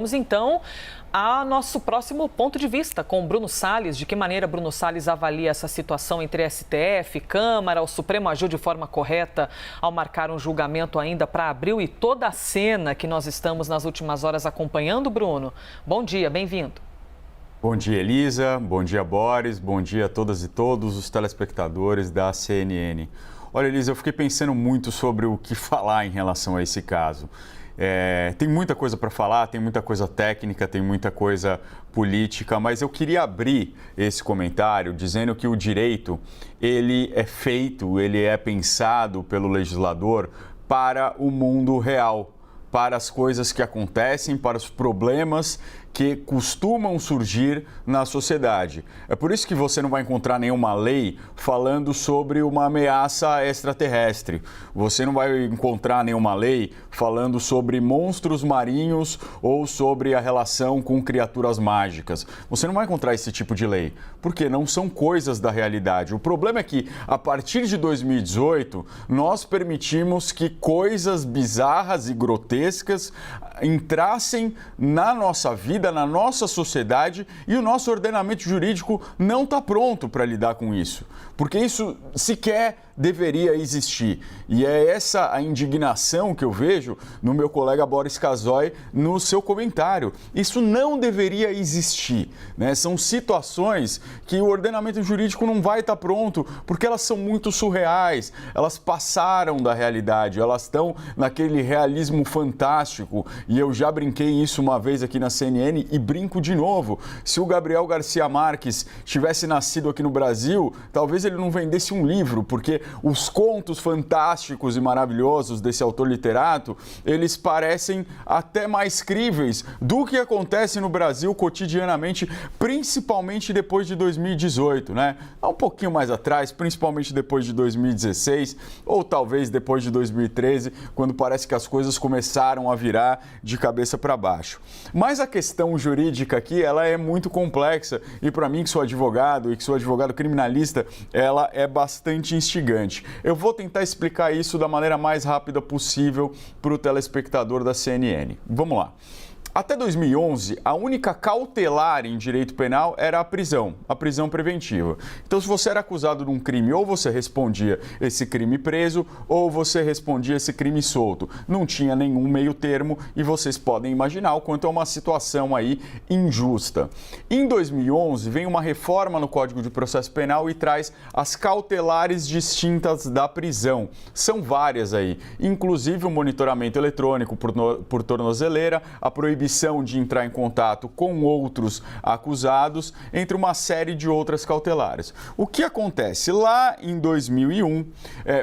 Vamos então ao nosso próximo ponto de vista com Bruno Salles. De que maneira Bruno Salles avalia essa situação entre STF, Câmara, o Supremo agiu de forma correta ao marcar um julgamento ainda para abril e toda a cena que nós estamos nas últimas horas acompanhando, Bruno? Bom dia, bem-vindo. Bom dia, Elisa. Bom dia, Boris. Bom dia a todas e todos os telespectadores da CNN. Olha, Elisa, eu fiquei pensando muito sobre o que falar em relação a esse caso. Tem muita coisa para falar, tem muita coisa técnica, tem muita coisa política, mas eu queria abrir esse comentário dizendo que o direito, ele é feito, ele é pensado pelo legislador para o mundo real, para as coisas que acontecem, para os problemas que costumam surgir na sociedade. É por isso que você não vai encontrar nenhuma lei falando sobre uma ameaça extraterrestre. Você não vai encontrar nenhuma lei falando sobre monstros marinhos ou sobre a relação com criaturas mágicas. Você não vai encontrar esse tipo de lei, porque não são coisas da realidade. O problema é que, a partir de 2018, nós permitimos que coisas bizarras e grotescas entrassem na nossa vida, na nossa sociedade, e o nosso ordenamento jurídico não está pronto para lidar com isso, porque isso sequer deveria existir. E é essa a indignação que eu vejo no meu colega Boris Casoy no seu comentário. Isso não deveria existir, né? São situações que o ordenamento jurídico não vai estar pronto, porque elas são muito surreais, elas passaram da realidade, elas estão naquele realismo fantástico, e eu já brinquei isso uma vez aqui na CNN e brinco de novo. Se o Gabriel Garcia Marques tivesse nascido aqui no Brasil, talvez ele não vendesse um livro, porque os contos fantásticos e maravilhosos desse autor literato, eles parecem até mais críveis do que acontece no Brasil cotidianamente, principalmente depois de 2018, né? Um pouquinho mais atrás, principalmente depois de 2016, ou talvez depois de 2013, quando parece que as coisas começaram a virar de cabeça para baixo. Mas a questão jurídica aqui, ela é muito complexa, e para mim, que sou advogado e que sou advogado criminalista, ela é bastante instigante. Eu vou tentar explicar isso da maneira mais rápida possível para o telespectador da CNN. Vamos lá. Até 2011, a única cautelar em direito penal era a prisão preventiva. Então, se você era acusado de um crime, ou você respondia esse crime preso, ou você respondia esse crime solto. Não tinha nenhum meio termo, e vocês podem imaginar o quanto é uma situação aí injusta. Em 2011, vem uma reforma no Código de Processo Penal e traz as cautelares distintas da prisão. São várias aí, inclusive o monitoramento eletrônico por tornozeleira, a proibição de entrar em contato com outros acusados, entre uma série de outras cautelares. O que acontece? Lá em 2001,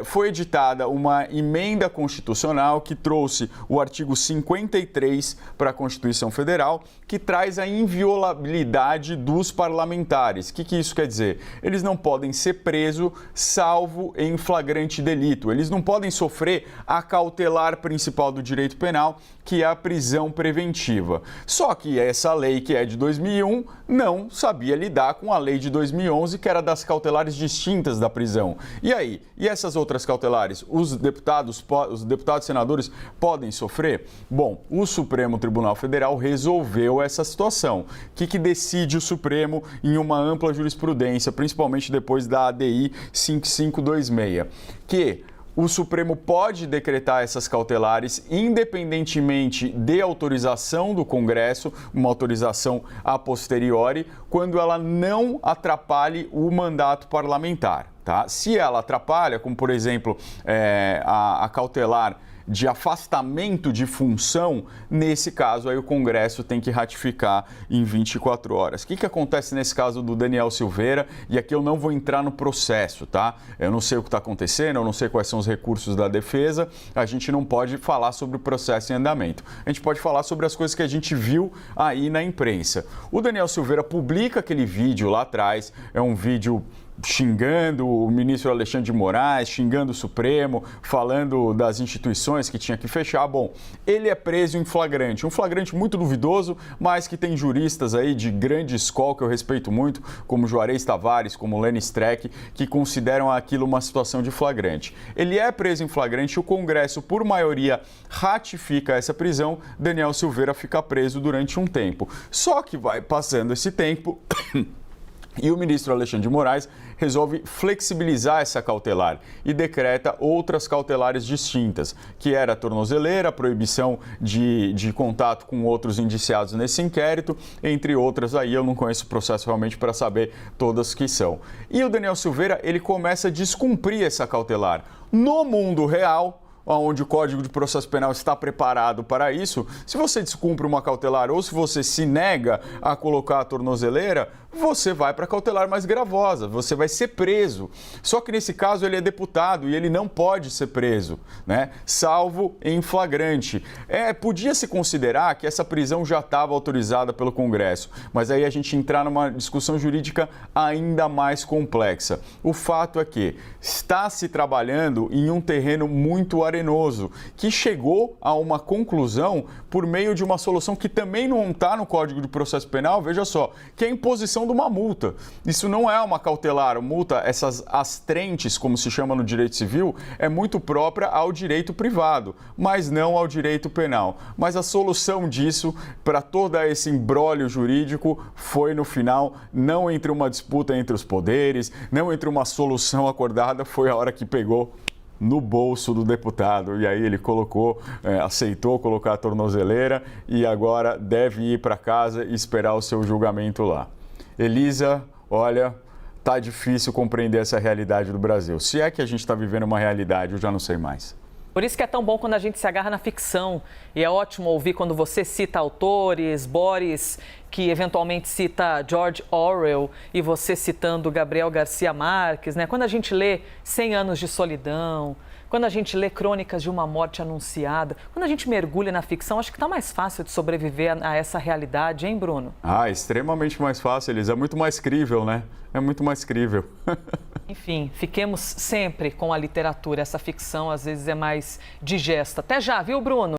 foi editada uma emenda constitucional que trouxe o artigo 53 para a Constituição Federal, que traz a inviolabilidade dos parlamentares. O que isso quer dizer? Eles não podem ser presos salvo em flagrante delito. Eles não podem sofrer a cautelar principal do direito penal, que é a prisão preventiva. Só que essa lei, que é de 2001, não sabia lidar com a lei de 2011, que era das cautelares distintas da prisão. E aí? E essas outras cautelares? Os deputados e senadores podem sofrer? Bom, o Supremo Tribunal Federal resolveu essa situação. O que decide o Supremo em uma ampla jurisprudência, principalmente depois da ADI 5526? Que o Supremo pode decretar essas cautelares independentemente de autorização do Congresso, uma autorização a posteriori, quando ela não atrapalhe o mandato parlamentar, tá? Se ela atrapalha, como por exemplo a cautelar de afastamento de função, nesse caso aí o Congresso tem que ratificar em 24 horas. O que acontece nesse caso do Daniel Silveira? E aqui eu não vou entrar no processo, tá? Eu não sei o que está acontecendo, eu não sei quais são os recursos da defesa, a gente não pode falar sobre o processo em andamento. A gente pode falar sobre as coisas que a gente viu aí na imprensa. O Daniel Silveira publica aquele vídeo lá atrás, é um vídeo xingando o ministro Alexandre de Moraes, xingando o Supremo, falando das instituições que tinha que fechar. Bom, ele é preso em flagrante, um flagrante muito duvidoso, mas que tem juristas aí de grande escola que eu respeito muito, como Juarez Tavares, como Lenny Streck, que consideram aquilo uma situação de flagrante. Ele é preso em flagrante, o Congresso, por maioria, ratifica essa prisão, Daniel Silveira fica preso durante um tempo. Só que vai passando esse tempo e o ministro Alexandre de Moraes resolve flexibilizar essa cautelar e decreta outras cautelares distintas, que era a tornozeleira, a proibição de contato com outros indiciados nesse inquérito, entre outras. Aí eu não conheço o processo realmente para saber todas que são. E o Daniel Silveira, ele começa a descumprir essa cautelar. No mundo real, onde o Código de Processo Penal está preparado para isso, se você descumpre uma cautelar ou se você se nega a colocar a tornozeleira, você vai para a cautelar mais gravosa, você vai ser preso. Só que nesse caso ele é deputado e ele não pode ser preso, né? Salvo em flagrante. Podia se considerar que essa prisão já estava autorizada pelo Congresso, mas aí a gente entrar numa discussão jurídica ainda mais complexa. O fato é que está se trabalhando em um terreno muito arenoso, que chegou a uma conclusão por meio de uma solução que também não está no Código de Processo Penal, veja só, que é a imposição de uma multa. Isso não é uma cautelar, multa, essas astrentes, como se chama no direito civil, é muito própria ao direito privado, mas não ao direito penal. Mas a solução disso, para todo esse imbróglio jurídico, foi no final, não entre uma disputa entre os poderes, não entre uma solução acordada, foi a hora que pegou no bolso do deputado, e aí ele aceitou colocar a tornozeleira e agora deve ir para casa e esperar o seu julgamento lá. Elisa, olha, tá difícil compreender essa realidade do Brasil. Se é que a gente está vivendo uma realidade, eu já não sei mais. Por isso que é tão bom quando a gente se agarra na ficção. E é ótimo ouvir quando você cita autores, Boris, que eventualmente cita George Orwell, e você citando Gabriel Garcia Marques, né? Quando a gente lê 100 Anos de Solidão, quando a gente lê Crônicas de uma Morte Anunciada, quando a gente mergulha na ficção, acho que está mais fácil de sobreviver a essa realidade, hein, Bruno? Extremamente mais fácil, Elisa. É muito mais crível, né? É muito mais crível. Enfim, fiquemos sempre com a literatura. Essa ficção, às vezes, é mais digesta. Até já, viu, Bruno?